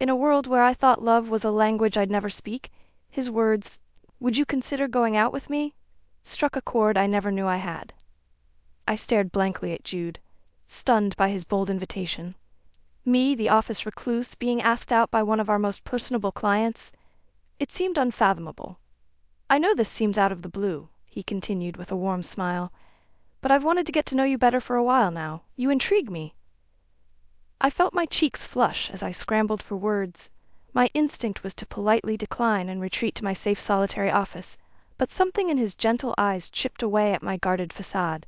In a world where I thought love was a language I'd never speak, his words, "Would you consider going out with me?" struck a chord I never knew I had. I stared blankly at Jude, stunned by his bold invitation. Me, the office recluse, being asked out by one of our most personable clients? It seemed unfathomable. "I know this seems out of the blue," he continued with a warm smile, "but I've wanted to get to know you better for a while now. You intrigue me." I felt my cheeks flush as I scrambled for words. My instinct was to politely decline and retreat to my safe solitary office, but something in his gentle eyes chipped away at my guarded facade.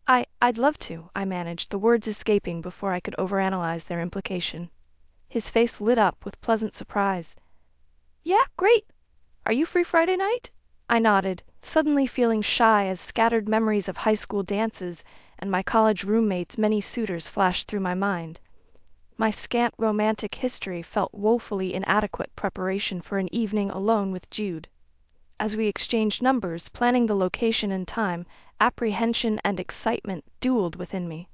I'd love to," I managed, the words escaping before I could overanalyze their implication. His face lit up with pleasant surprise. "Yeah, great. Are you free Friday night?" I nodded, suddenly feeling shy as scattered memories of high school dances and my college roommates' many suitors flashed through my mind. My scant romantic history felt woefully inadequate preparation for an evening alone with Jude. As we exchanged numbers, planning the location and time, apprehension and excitement dueled within me.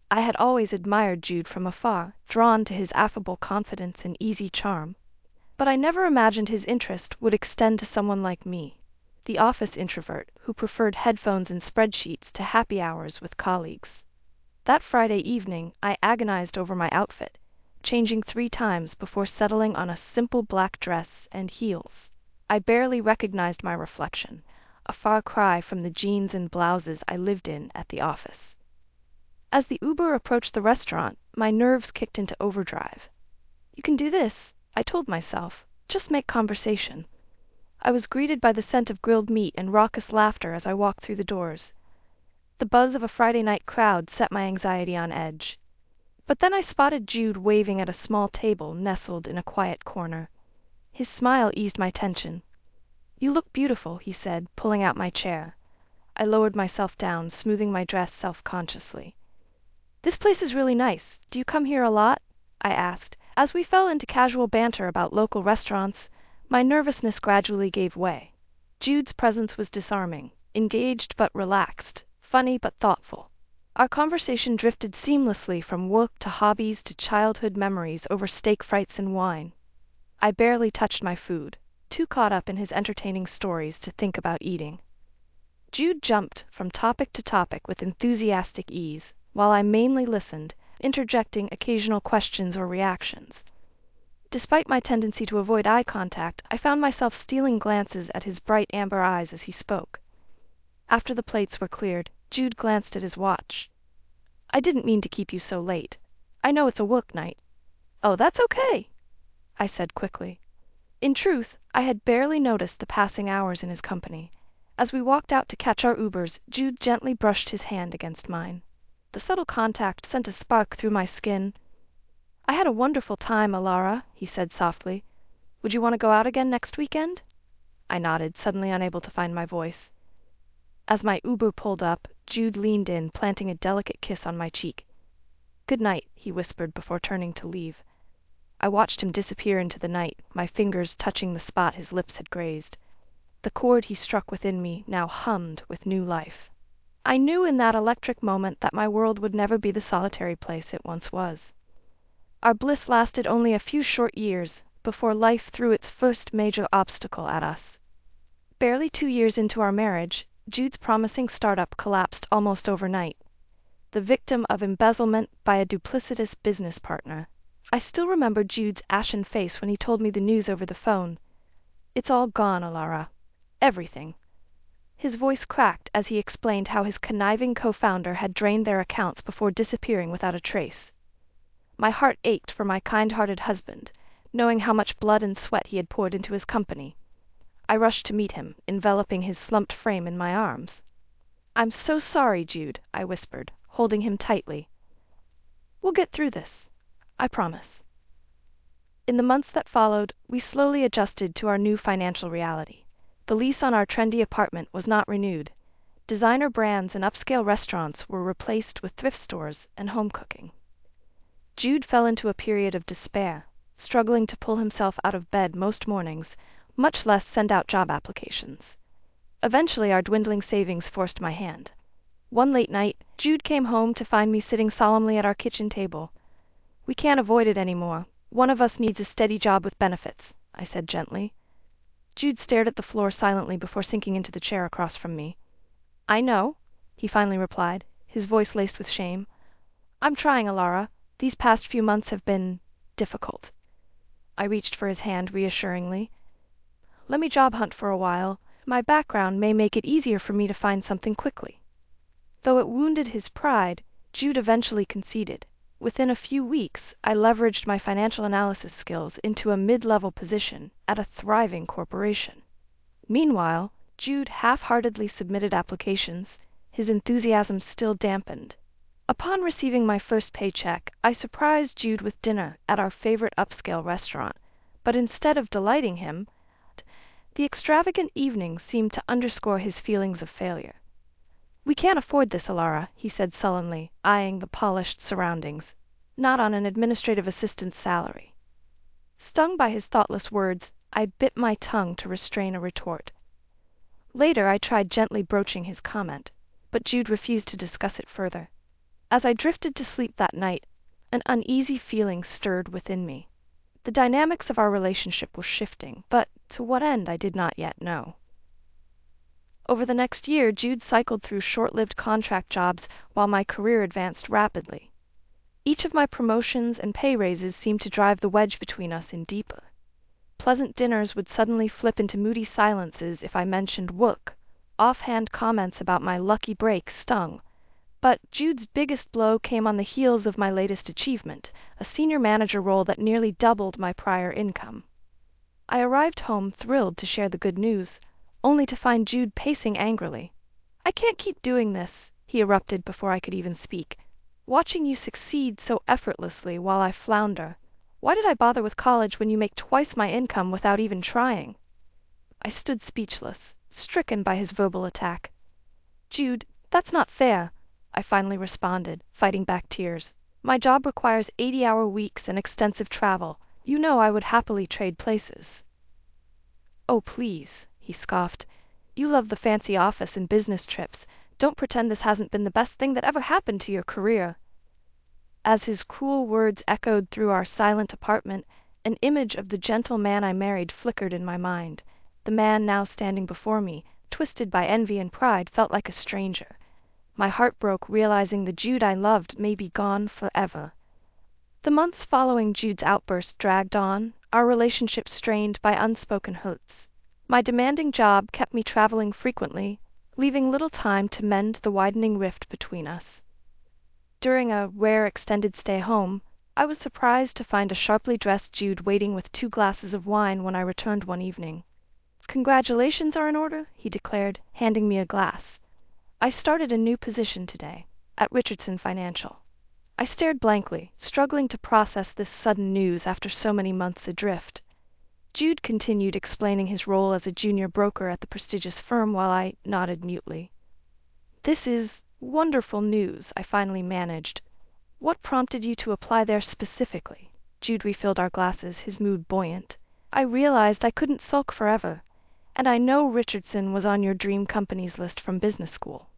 I had always admired Jude from afar, drawn to his affable confidence and easy charm. But I never imagined his interest would extend to someone like me, the office introvert who preferred headphones and spreadsheets to happy hours with colleagues. That Friday evening, I agonized over my outfit, changing 3 times before settling on a simple black dress and heels. I barely recognized my reflection, a far cry from the jeans and blouses I lived in at the office. As the Uber approached the restaurant, my nerves kicked into overdrive. "You can do this," I told myself. "Just make conversation." I was greeted by the scent of grilled meat and raucous laughter as I walked through the doors. The buzz of a Friday night crowd set my anxiety on edge. But then I spotted Jude waving at a small table nestled in a quiet corner. His smile eased my tension. "You look beautiful," he said, pulling out my chair. I lowered myself down, smoothing my dress self-consciously. "This place is really nice. Do you come here a lot?" I asked. As we fell into casual banter about local restaurants, my nervousness gradually gave way. Jude's presence was disarming, engaged but relaxed, funny but thoughtful. Our conversation drifted seamlessly from work to hobbies to childhood memories over steak frites and wine. I barely touched my food, too caught up in his entertaining stories to think about eating. Jude jumped from topic to topic with enthusiastic ease, while I mainly listened, interjecting occasional questions or reactions. Despite my tendency to avoid eye contact, I found myself stealing glances at his bright amber eyes as he spoke. After the plates were cleared, Jude glanced at his watch. "I didn't mean to keep you so late. I know it's a work night." "Oh, that's okay," I said quickly. In truth, I had barely noticed the passing hours in his company. As we walked out to catch our Ubers, Jude gently brushed his hand against mine. The subtle contact sent a spark through my skin. "I had a wonderful time, Alara," he said softly. "Would you want to go out again next weekend?" I nodded, suddenly unable to find my voice. As my Uber pulled up, Jude leaned in, planting a delicate kiss on my cheek. "Good night," he whispered before turning to leave. I watched him disappear into the night, my fingers touching the spot his lips had grazed. The chord he struck within me now hummed with new life. I knew in that electric moment that my world would never be the solitary place it once was. Our bliss lasted only a few short years before life threw its first major obstacle at us. Barely 2 years into our marriage, Jude's promising startup collapsed almost overnight, the victim of embezzlement by a duplicitous business partner. I still remember Jude's ashen face when he told me the news over the phone. "It's all gone, Alara. Everything." His voice cracked as he explained how his conniving co-founder had drained their accounts before disappearing without a trace. My heart ached for my kind-hearted husband, knowing how much blood and sweat he had poured into his company. I rushed to meet him, enveloping his slumped frame in my arms. "I'm so sorry, Jude," I whispered, holding him tightly. "We'll get through this. I promise." In the months that followed, we slowly adjusted to our new financial reality. The lease on our trendy apartment was not renewed. Designer brands and upscale restaurants were replaced with thrift stores and home cooking. Jude fell into a period of despair, struggling to pull himself out of bed most mornings, much less send out job applications. Eventually, our dwindling savings forced my hand. One late night, Jude came home to find me sitting solemnly at our kitchen table. "We can't avoid it anymore. One of us needs a steady job with benefits, I said gently. Jude stared at the floor silently before sinking into the chair across from me. I know, he finally replied, his voice laced with shame. I'm trying, Alara. These past few months have been difficult. I reached for his hand reassuringly. Let me job hunt for a while. My background may make it easier for me to find something quickly. Though it wounded his pride, Jude eventually conceded. Within a few weeks, I leveraged my financial analysis skills into a mid-level position at a thriving corporation. Meanwhile, Jude half-heartedly submitted applications, his enthusiasm still dampened. Upon receiving my first paycheck, I surprised Jude with dinner at our favorite upscale restaurant, but instead of delighting him, the extravagant evening seemed to underscore his feelings of failure. We can't afford this, Alara, he said sullenly, eyeing the polished surroundings. Not on an administrative assistant's salary. Stung by his thoughtless words, I bit my tongue to restrain a retort. Later, I tried gently broaching his comment, but Jude refused to discuss it further. As I drifted to sleep that night, an uneasy feeling stirred within me. The dynamics of our relationship were shifting, but to what end I did not yet know. Over the next year, Jude cycled through short-lived contract jobs while my career advanced rapidly. Each of my promotions and pay raises seemed to drive the wedge between us in deeper. Pleasant dinners would suddenly flip into moody silences if I mentioned work. Offhand comments about my lucky break stung. But Jude's biggest blow came on the heels of my latest achievement, a senior manager role that nearly doubled my prior income. I arrived home thrilled to share the good news, only to find Jude pacing angrily. I can't keep doing this, he erupted before I could even speak. Watching you succeed so effortlessly while I flounder. Why did I bother with college when you make twice my income without even trying? I stood speechless, stricken by his verbal attack. Jude, that's not fair, I finally responded, fighting back tears. My job requires 80-hour weeks and extensive travel. You know I would happily trade places. Oh, please, he scoffed. You love the fancy office and business trips. Don't pretend this hasn't been the best thing that ever happened to your career. As his cruel words echoed through our silent apartment, an image of the gentle man I married flickered in my mind. The man now standing before me, twisted by envy and pride, felt like a stranger. My heart broke realizing the Jude I loved may be gone forever. The months following Jude's outburst dragged on, our relationship strained by unspoken hurts. My demanding job kept me traveling frequently, leaving little time to mend the widening rift between us. During a rare extended stay home, I was surprised to find a sharply dressed Jude waiting with 2 glasses of wine when I returned one evening. Congratulations are in order, he declared, handing me a glass. I started a new position today, at Richardson Financial. I stared blankly, struggling to process this sudden news after so many months adrift. Jude continued explaining his role as a junior broker at the prestigious firm while I nodded mutely. This is wonderful news, I finally managed. What prompted you to apply there specifically? Jude refilled our glasses, his mood buoyant. I realized I couldn't sulk forever, and I know Richardson was on your dream company's list from business school.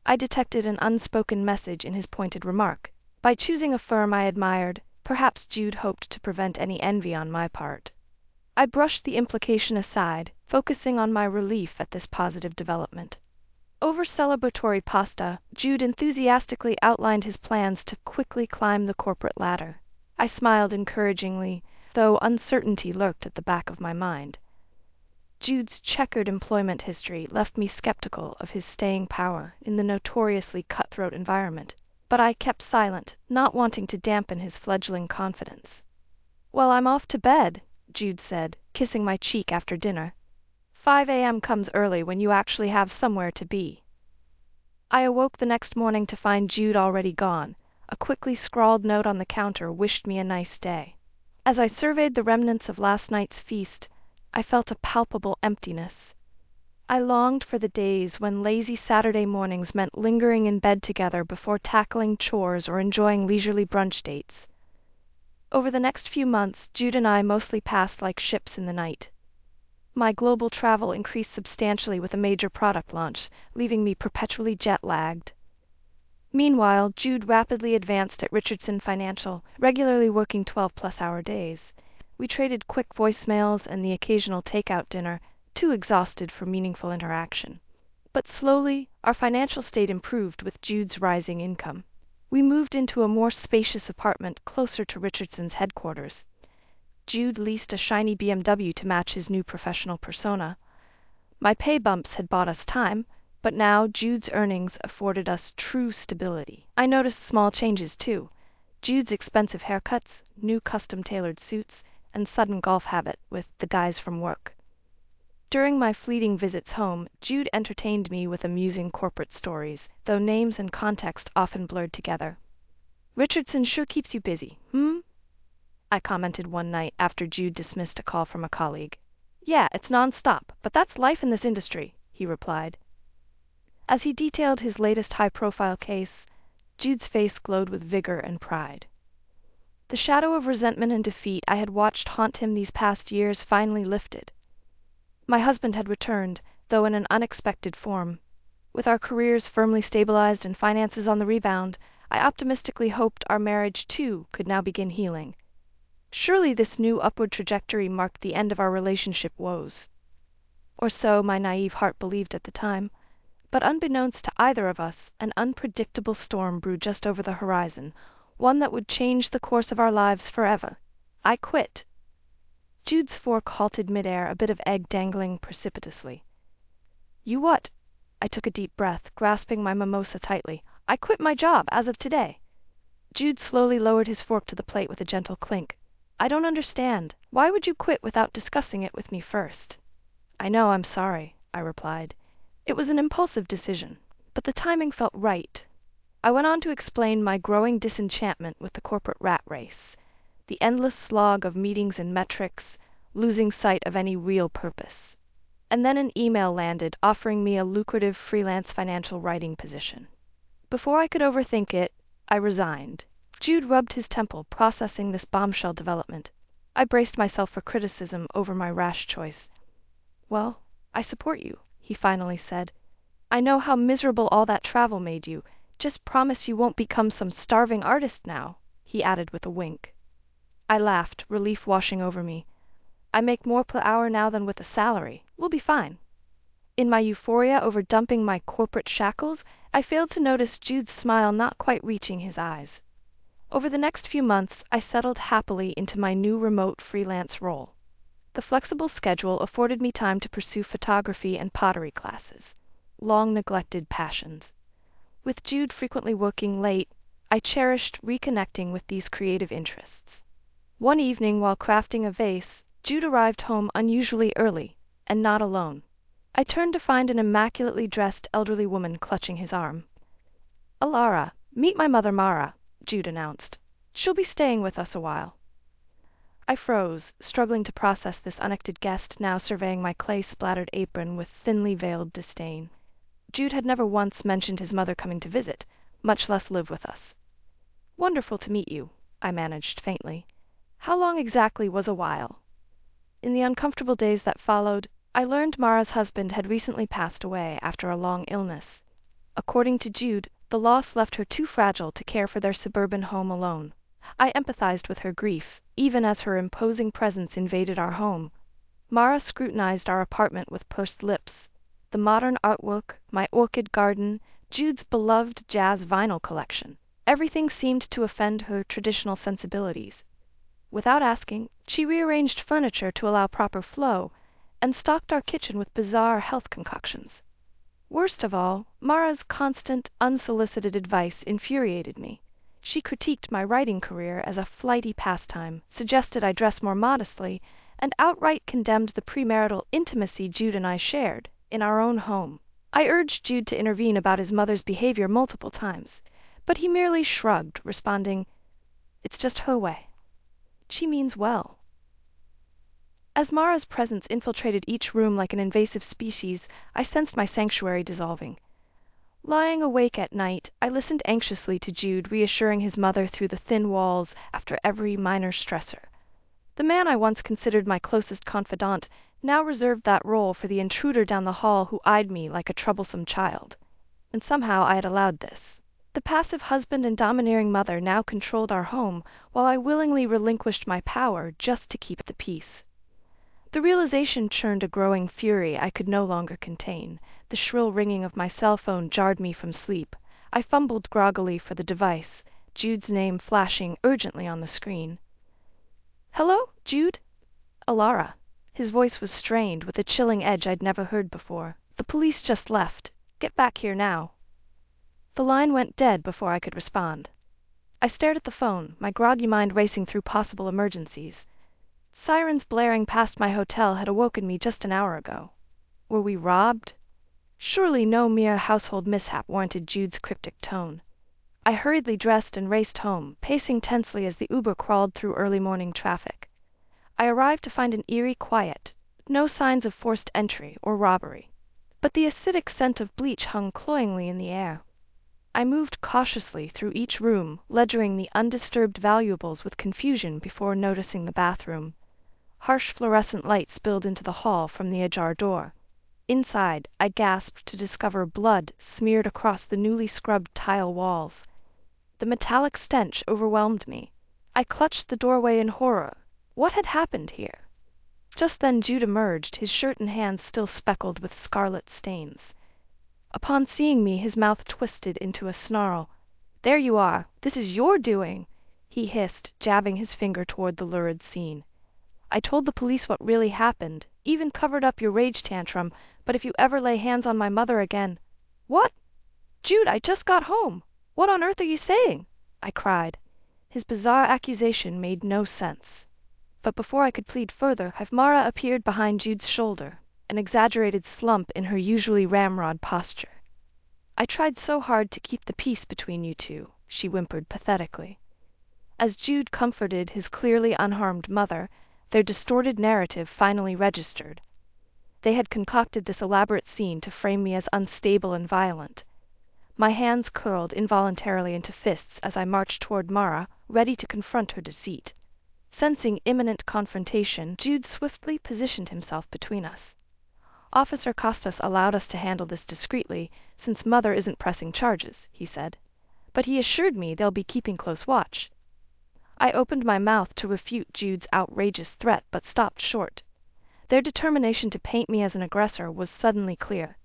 I detected an unspoken message in his pointed remark. By choosing a firm I admired, perhaps Jude hoped to prevent any envy on my part. I brushed the implication aside, focusing on my relief at this positive development. Over celebratory pasta, Jude enthusiastically outlined his plans to quickly climb the corporate ladder. I smiled encouragingly, though uncertainty lurked at the back of my mind. Jude's checkered employment history left me skeptical of his staying power in the notoriously cutthroat environment, but I kept silent, not wanting to dampen his fledgling confidence. Well, I'm off to bed, Jude said, kissing my cheek after dinner. 5 a.m. comes early when you actually have somewhere to be. I awoke the next morning to find Jude already gone. A quickly scrawled note on the counter wished me a nice day. As I surveyed the remnants of last night's feast, I felt a palpable emptiness. I longed for the days when lazy Saturday mornings meant lingering in bed together before tackling chores or enjoying leisurely brunch dates. Over the next few months, Jude and I mostly passed like ships in the night. My global travel increased substantially with a major product launch, leaving me perpetually jet-lagged. Meanwhile, Jude rapidly advanced at Richardson Financial, regularly working 12-plus-hour days. We traded quick voicemails and the occasional takeout dinner, too exhausted for meaningful interaction. But slowly, our financial state improved with Jude's rising income. We moved into a more spacious apartment closer to Richardson's headquarters. Jude leased a shiny BMW to match his new professional persona. My pay bumps had bought us time, but now Jude's earnings afforded us true stability. I noticed small changes, too. Jude's expensive haircuts, new custom-tailored suits, and sudden golf habit with the guys from work. During my fleeting visits home, Jude entertained me with amusing corporate stories, though names and context often blurred together. "Richardson sure keeps you busy, I commented one night after Jude dismissed a call from a colleague. "Yeah, it's non-stop, but that's life in this industry," he replied. As he detailed his latest high-profile case, Jude's face glowed with vigor and pride. The shadow of resentment and defeat I had watched haunt him these past years finally lifted. My husband had returned, though in an unexpected form. With our careers firmly stabilized and finances on the rebound, I optimistically hoped our marriage, too, could now begin healing. Surely this new upward trajectory marked the end of our relationship woes. Or so my naive heart believed at the time. But unbeknownst to either of us, an unpredictable storm brewed just over the horizon, one that would change the course of our lives forever. I quit. Jude's fork halted midair, a bit of egg dangling precipitously. "You what?" I took a deep breath, grasping my mimosa tightly. "I quit my job as of today." Jude slowly lowered his fork to the plate with a gentle clink. "I don't understand. Why would you quit without discussing it with me first?" "I know, I'm sorry," I replied. "It was an impulsive decision, but the timing felt right." I went on to explain my growing disenchantment with the corporate rat race, the endless slog of meetings and metrics, losing sight of any real purpose. And then an email landed offering me a lucrative freelance financial writing position. Before I could overthink it, I resigned. Jude rubbed his temple, processing this bombshell development. I braced myself for criticism over my rash choice. "Well, I support you," he finally said. "I know how miserable all that travel made you. Just promise you won't become some starving artist now," he added with a wink. I laughed, relief washing over me. "I make more per hour now than with a salary. We'll be fine." In my euphoria over dumping my corporate shackles, I failed to notice Jude's smile not quite reaching his eyes. Over the next few months, I settled happily into my new remote freelance role. The flexible schedule afforded me time to pursue photography and pottery classes, long-neglected passions. With Jude frequently working late, I cherished reconnecting with these creative interests. One evening while crafting a vase, Jude arrived home unusually early, and not alone. I turned to find an immaculately dressed elderly woman clutching his arm. "Alara, meet my mother Mara," Jude announced. "She'll be staying with us a while." I froze, struggling to process this unexpected guest now surveying my clay-splattered apron with thinly veiled disdain. Jude had never once mentioned his mother coming to visit, much less live with us. "Wonderful to meet you," I managed faintly. "How long exactly was a while?" In the uncomfortable days that followed, I learned Mara's husband had recently passed away after a long illness. According to Jude, the loss left her too fragile to care for their suburban home alone. I empathized with her grief, even as her imposing presence invaded our home. Mara scrutinized our apartment with pursed lips. The modern artwork, my orchid garden, Jude's beloved jazz vinyl collection. Everything seemed to offend her traditional sensibilities. Without asking, she rearranged furniture to allow proper flow, and stocked our kitchen with bizarre health concoctions. Worst of all, Mara's constant, unsolicited advice infuriated me. She critiqued my writing career as a flighty pastime, suggested I dress more modestly, and outright condemned the premarital intimacy Jude and I shared in our own home. I urged Jude to intervene about his mother's behavior multiple times, but he merely shrugged, responding, "It's just her way. She means well." As Mara's presence infiltrated each room like an invasive species, I sensed my sanctuary dissolving. Lying awake at night, I listened anxiously to Jude reassuring his mother through the thin walls after every minor stressor. The man I once considered my closest confidant now reserved that role for the intruder down the hall who eyed me like a troublesome child. And somehow I had allowed this. The passive husband and domineering mother now controlled our home, while I willingly relinquished my power just to keep the peace. The realization churned a growing fury I could no longer contain. The shrill ringing of my cell phone jarred me from sleep. I fumbled groggily for the device, Jude's name flashing urgently on the screen. "Hello, Jude?" "Alara." His voice was strained, with a chilling edge I'd never heard before. "The police just left. Get back here now." The line went dead before I could respond. I stared at the phone, my groggy mind racing through possible emergencies. Sirens blaring past my hotel had awoken me just an hour ago. Were we robbed? Surely no mere household mishap warranted Jude's cryptic tone. I hurriedly dressed and raced home, pacing tensely as the Uber crawled through early morning traffic. I arrived to find an eerie quiet, no signs of forced entry or robbery. But the acidic scent of bleach hung cloyingly in the air. I moved cautiously through each room, ledgering the undisturbed valuables with confusion before noticing the bathroom. Harsh fluorescent light spilled into the hall from the ajar door. Inside, I gasped to discover blood smeared across the newly scrubbed tile walls. The metallic stench overwhelmed me. I clutched the doorway in horror. What had happened here? Just then Jude emerged, his shirt and hands still speckled with scarlet stains. Upon seeing me, his mouth twisted into a snarl. "There you are! This is your doing!" he hissed, jabbing his finger toward the lurid scene. "I told the police what really happened, even covered up your rage tantrum, but if you ever lay hands on my mother again—" "What? Jude, I just got home! What on earth are you saying?" I cried. His bizarre accusation made no sense. But before I could plead further, Hafmara appeared behind Jude's shoulder, an exaggerated slump in her usually ramrod posture. "I tried so hard to keep the peace between you two," she whimpered pathetically. As Jude comforted his clearly unharmed mother, their distorted narrative finally registered. They had concocted this elaborate scene to frame me as unstable and violent. My hands curled involuntarily into fists as I marched toward Mara, ready to confront her deceit. Sensing imminent confrontation, Jude swiftly positioned himself between us. "Officer Costas allowed us to handle this discreetly, since Mother isn't pressing charges," he said. "But he assured me they'll be keeping close watch." I opened my mouth to refute Jude's outrageous threat, but stopped short. Their determination to paint me as an aggressor was suddenly clear.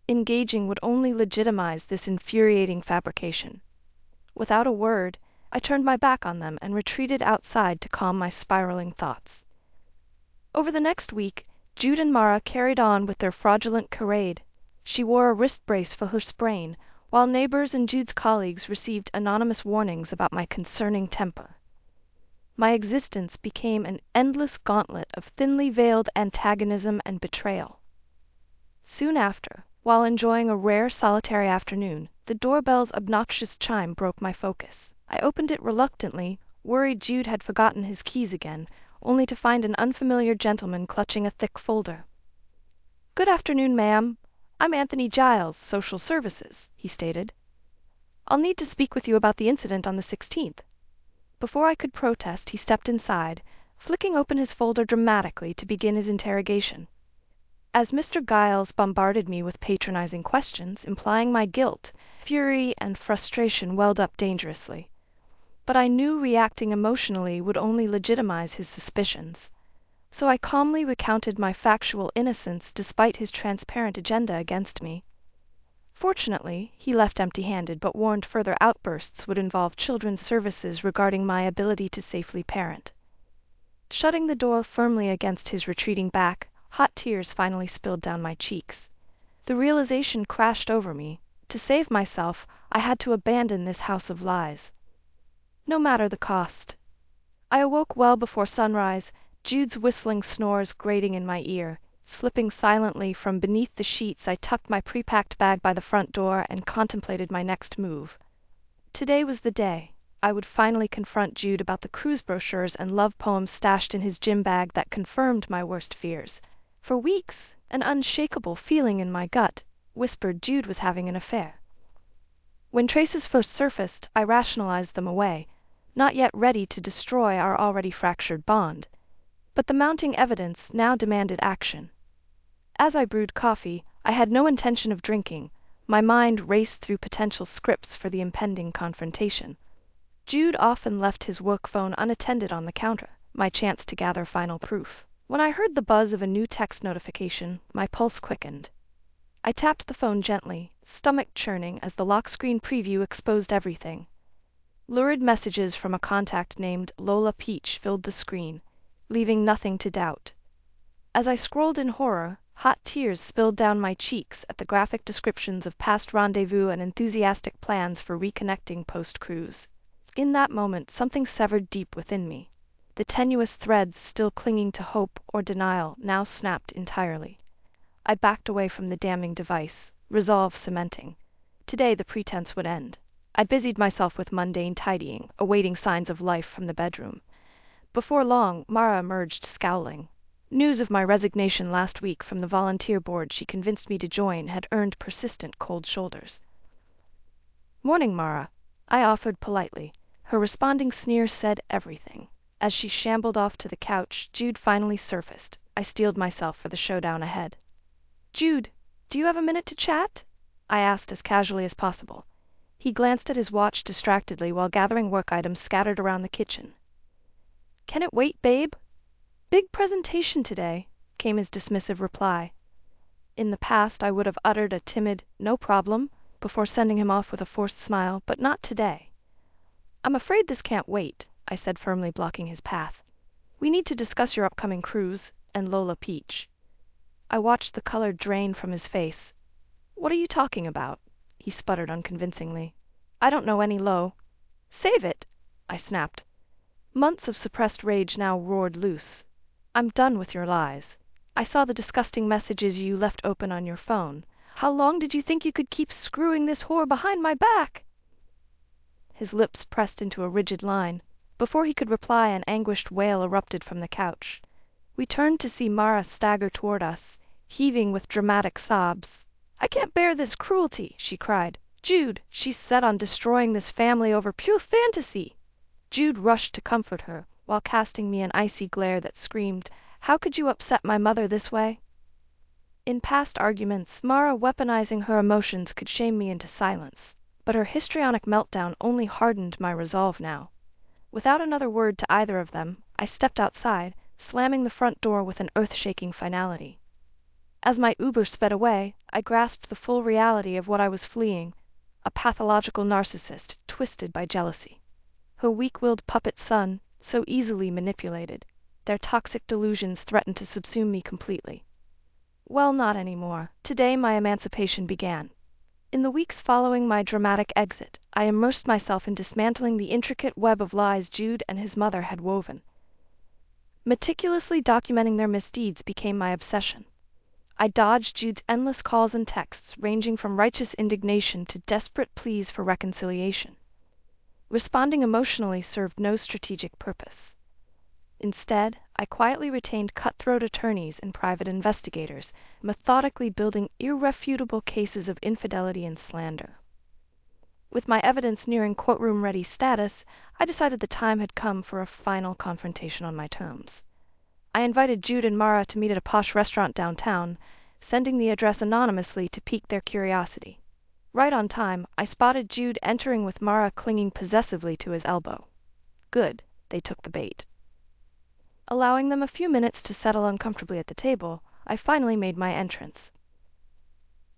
Engaging would only legitimize this infuriating fabrication. Without a word, I turned my back on them and retreated outside to calm my spiraling thoughts. Over the next week, Jude and Mara carried on with their fraudulent charade. She wore a wrist brace for her sprain, while neighbors and Jude's colleagues received anonymous warnings about my concerning temper. My existence became an endless gauntlet of thinly veiled antagonism and betrayal. Soon after, while enjoying a rare solitary afternoon, the doorbell's obnoxious chime broke my focus. I opened it reluctantly, worried Jude had forgotten his keys again, only to find an unfamiliar gentleman clutching a thick folder. "Good afternoon, ma'am. I'm Anthony Giles, Social Services," he stated. "I'll need to speak with you about the incident on the 16th. Before I could protest, he stepped inside, flicking open his folder dramatically to begin his interrogation. As Mr. Giles bombarded me with patronizing questions, implying my guilt, fury and frustration welled up dangerously. But I knew reacting emotionally would only legitimize his suspicions. So I calmly recounted my factual innocence despite his transparent agenda against me. Fortunately, he left empty-handed, but warned further outbursts would involve children's services regarding my ability to safely parent. Shutting the door firmly against his retreating back, hot tears finally spilled down my cheeks. The realization crashed over me. To save myself, I had to abandon this house of lies. No matter the cost. I awoke well before sunrise, Jude's whistling snores grating in my ear. Slipping silently from beneath the sheets, I tucked my pre-packed bag by the front door and contemplated my next move. Today was the day. I would finally confront Jude about the cruise brochures and love poems stashed in his gym bag that confirmed my worst fears. For weeks, an unshakable feeling in my gut whispered Jude was having an affair. When traces first surfaced, I rationalized them away, not yet ready to destroy our already fractured bond. But the mounting evidence now demanded action. As I brewed coffee, I had no intention of drinking. My mind raced through potential scripts for the impending confrontation. Jude often left his work phone unattended on the counter, my chance to gather final proof. When I heard the buzz of a new text notification, my pulse quickened. I tapped the phone gently, stomach churning as the lock screen preview exposed everything. Lurid messages from a contact named Lola Peach filled the screen, leaving nothing to doubt. As I scrolled in horror, hot tears spilled down my cheeks at the graphic descriptions of past rendezvous and enthusiastic plans for reconnecting post-cruise. In that moment, something severed deep within me. The tenuous threads still clinging to hope or denial now snapped entirely. I backed away from the damning device, resolve cementing. Today the pretense would end. I busied myself with mundane tidying, awaiting signs of life from the bedroom. Before long, Mara emerged scowling. News of my resignation last week from the volunteer board she convinced me to join had earned persistent cold shoulders. "Morning, Mara," I offered politely. Her responding sneer said everything. As she shambled off to the couch, Jude finally surfaced. I steeled myself for the showdown ahead. "Jude, do you have a minute to chat?" I asked as casually as possible. He glanced at his watch distractedly while gathering work items scattered around the kitchen. "Can it wait, babe?" "Big presentation today," came his dismissive reply. In the past, I would have uttered a timid, "no problem," before sending him off with a forced smile, but not today. "I'm afraid this can't wait," I said firmly, blocking his path. "We need to discuss your upcoming cruise and Lola Peach." I watched the color drain from his face. "What are you talking about?" he sputtered unconvincingly. "I don't know any Lo." "Save it," I snapped. Months of suppressed rage now roared loose. "I'm done with your lies. I saw the disgusting messages you left open on your phone. How long did you think you could keep screwing this whore behind my back?" His lips pressed into a rigid line. Before he could reply, an anguished wail erupted from the couch. We turned to see Mara stagger toward us, heaving with dramatic sobs. "I can't bear this cruelty," she cried. "Jude, she's set on destroying this family over pure fantasy." Jude rushed to comfort her, while casting me an icy glare that screamed, "How could you upset my mother this way?" In past arguments, Mara weaponizing her emotions could shame me into silence, but her histrionic meltdown only hardened my resolve now. Without another word to either of them, I stepped outside, slamming the front door with an earth-shaking finality. As my Uber sped away, I grasped the full reality of what I was fleeing, a pathological narcissist twisted by jealousy. Her weak-willed puppet son, so easily manipulated. Their toxic delusions threatened to subsume me completely. Well, not anymore. Today my emancipation began. In the weeks following my dramatic exit, I immersed myself in dismantling the intricate web of lies Jude and his mother had woven. Meticulously documenting their misdeeds became my obsession. I dodged Jude's endless calls and texts, ranging from righteous indignation to desperate pleas for reconciliation. Responding emotionally served no strategic purpose. Instead, I quietly retained cutthroat attorneys and private investigators, methodically building irrefutable cases of infidelity and slander. With my evidence nearing courtroom-ready status, I decided the time had come for a final confrontation on my terms. I invited Jude and Mara to meet at a posh restaurant downtown, sending the address anonymously to pique their curiosity. Right on time, I spotted Jude entering with Mara clinging possessively to his elbow. Good, they took the bait. Allowing them a few minutes to settle uncomfortably at the table, I finally made my entrance.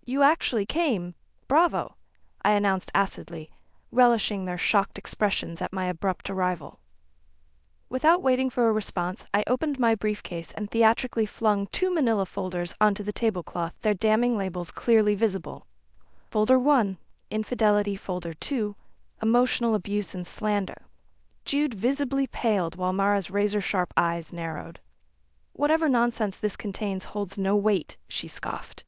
"You actually came. Bravo," I announced acidly, relishing their shocked expressions at my abrupt arrival. Without waiting for a response, I opened my briefcase and theatrically flung 2 manila folders onto the tablecloth, their damning labels clearly visible. Folder 1, Infidelity. Folder 2, Emotional Abuse and Slander. Jude visibly paled while Mara's razor-sharp eyes narrowed. "Whatever nonsense this contains holds no weight," she scoffed.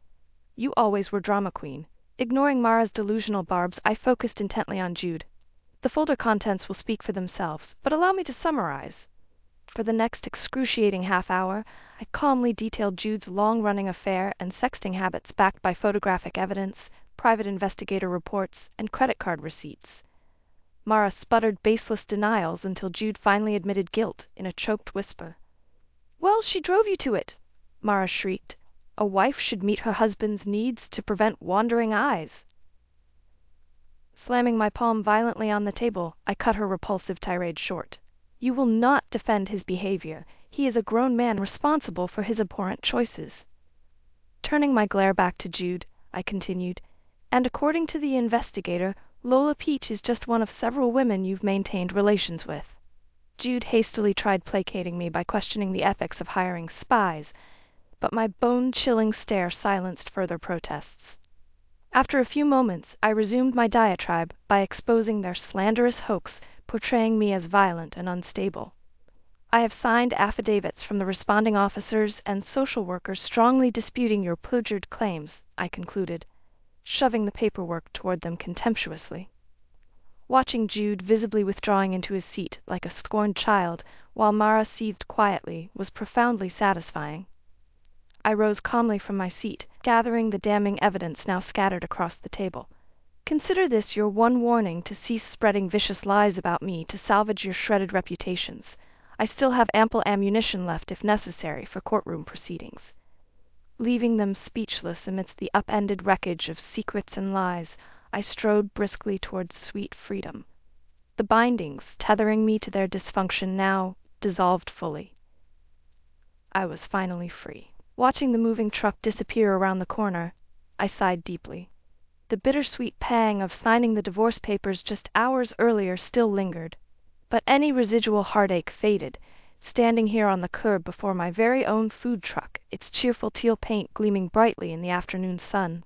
"You always were drama queen." Ignoring Mara's delusional barbs, I focused intently on Jude. The folder contents will speak for themselves, but allow me to summarize. For the next excruciating half hour, I calmly detailed Jude's long-running affair and sexting habits backed by photographic evidence, private investigator reports, and credit card receipts. Mara sputtered baseless denials until Jude finally admitted guilt in a choked whisper. "Well, she drove you to it," Mara shrieked. "A wife should meet her husband's needs to prevent wandering eyes." Slamming my palm violently on the table, I cut her repulsive tirade short. You will not defend his behavior. He is a grown man responsible for his abhorrent choices. Turning my glare back to Jude, I continued, and according to the investigator, Lola Peach is just one of several women you've maintained relations with. Jude hastily tried placating me by questioning the ethics of hiring spies, but my bone-chilling stare silenced further protests. After a few moments, I resumed my diatribe by exposing their slanderous hoax, portraying me as violent and unstable. I have signed affidavits from the responding officers and social workers strongly disputing your perjured claims, I concluded, shoving the paperwork toward them contemptuously. Watching Jude visibly withdrawing into his seat like a scorned child, while Mara seethed quietly, was profoundly satisfying. I rose calmly from my seat, gathering the damning evidence now scattered across the table. Consider this your one warning to cease spreading vicious lies about me to salvage your shredded reputations. I still have ample ammunition left if necessary for courtroom proceedings. Leaving them speechless amidst the upended wreckage of secrets and lies, I strode briskly towards sweet freedom. The bindings tethering me to their dysfunction now dissolved fully. I was finally free. Watching the moving truck disappear around the corner, I sighed deeply. The bittersweet pang of signing the divorce papers just hours earlier still lingered, but any residual heartache faded, standing here on the curb before my very own food truck, its cheerful teal paint gleaming brightly in the afternoon sun.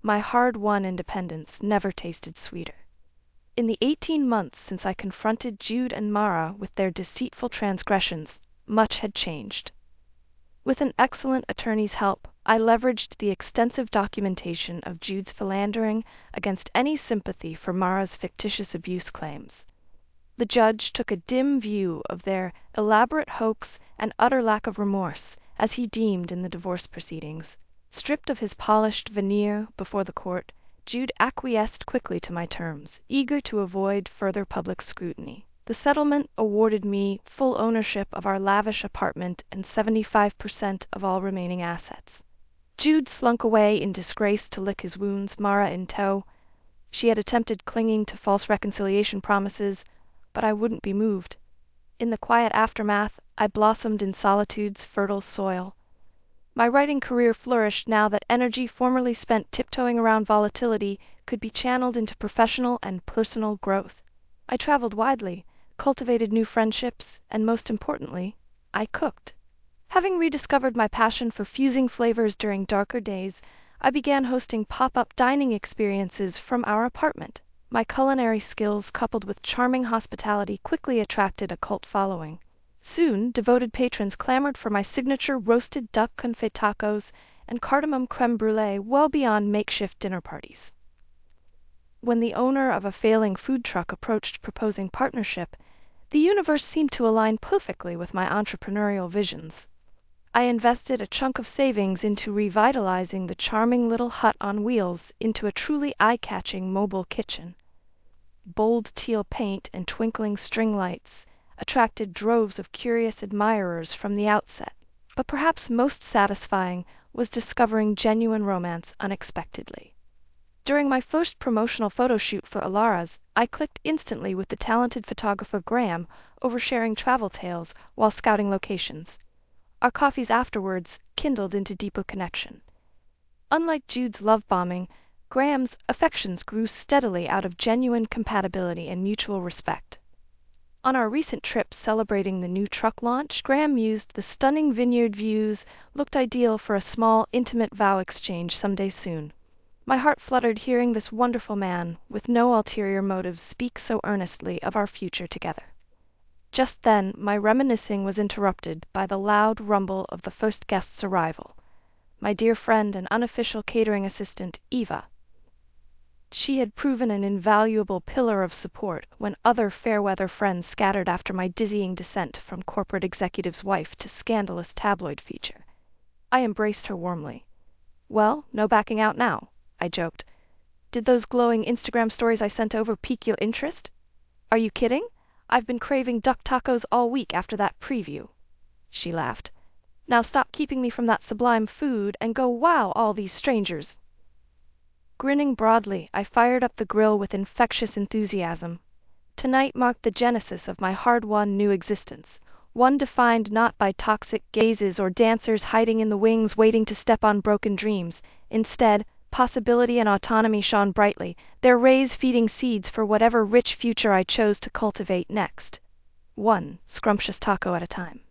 My hard-won independence never tasted sweeter. In the 18 months since I confronted Jude and Mara with their deceitful transgressions, much had changed. With an excellent attorney's help, I leveraged the extensive documentation of Jude's philandering against any sympathy for Mara's fictitious abuse claims. The judge took a dim view of their elaborate hoax and utter lack of remorse, as he deemed in the divorce proceedings. Stripped of his polished veneer before the court, Jude acquiesced quickly to my terms, eager to avoid further public scrutiny. The settlement awarded me full ownership of our lavish apartment and 75% of all remaining assets. Jude slunk away in disgrace to lick his wounds, Mara in tow. She had attempted clinging to false reconciliation promises, but I wouldn't be moved. In the quiet aftermath, I blossomed in solitude's fertile soil. My writing career flourished now that energy formerly spent tiptoeing around volatility could be channeled into professional and personal growth. I traveled widely, cultivated new friendships, and most importantly, I cooked. Having rediscovered my passion for fusing flavors during darker days, I began hosting pop-up dining experiences from our apartment. My culinary skills, coupled with charming hospitality, quickly attracted a cult following. Soon, devoted patrons clamored for my signature roasted duck confit tacos and cardamom creme brulee well beyond makeshift dinner parties. When the owner of a failing food truck approached proposing partnership, the universe seemed to align perfectly with my entrepreneurial visions. I invested a chunk of savings into revitalizing the charming little hut on wheels into a truly eye-catching mobile kitchen. Bold teal paint and twinkling string lights attracted droves of curious admirers from the outset, but perhaps most satisfying was discovering genuine romance unexpectedly. During my first promotional photo shoot for Alara's, I clicked instantly with the talented photographer Graham over sharing travel tales while scouting locations. Our coffees afterwards kindled into deeper connection. Unlike Jude's love bombing, Graham's affections grew steadily out of genuine compatibility and mutual respect. On our recent trip celebrating the new truck launch, Graham mused the stunning vineyard views looked ideal for a small, intimate vow exchange someday soon. My heart fluttered hearing this wonderful man, with no ulterior motives, speak so earnestly of our future together. Just then, my reminiscing was interrupted by the loud rumble of the first guest's arrival, my dear friend and unofficial catering assistant, Eva. She had proven an invaluable pillar of support when other fair-weather friends scattered after my dizzying descent from corporate executive's wife to scandalous tabloid feature. I embraced her warmly. "Well, no backing out now," I joked. "Did those glowing Instagram stories I sent over pique your interest? Are you kidding? I've been craving duck tacos all week after that preview." She laughed. "Now stop keeping me from that sublime food and go wow all these strangers." Grinning broadly, I fired up the grill with infectious enthusiasm. Tonight marked the genesis of my hard-won new existence, one defined not by toxic gazes or dancers hiding in the wings waiting to step on broken dreams. Instead, possibility and autonomy shone brightly, their rays feeding seeds for whatever rich future I chose to cultivate next. One scrumptious taco at a time.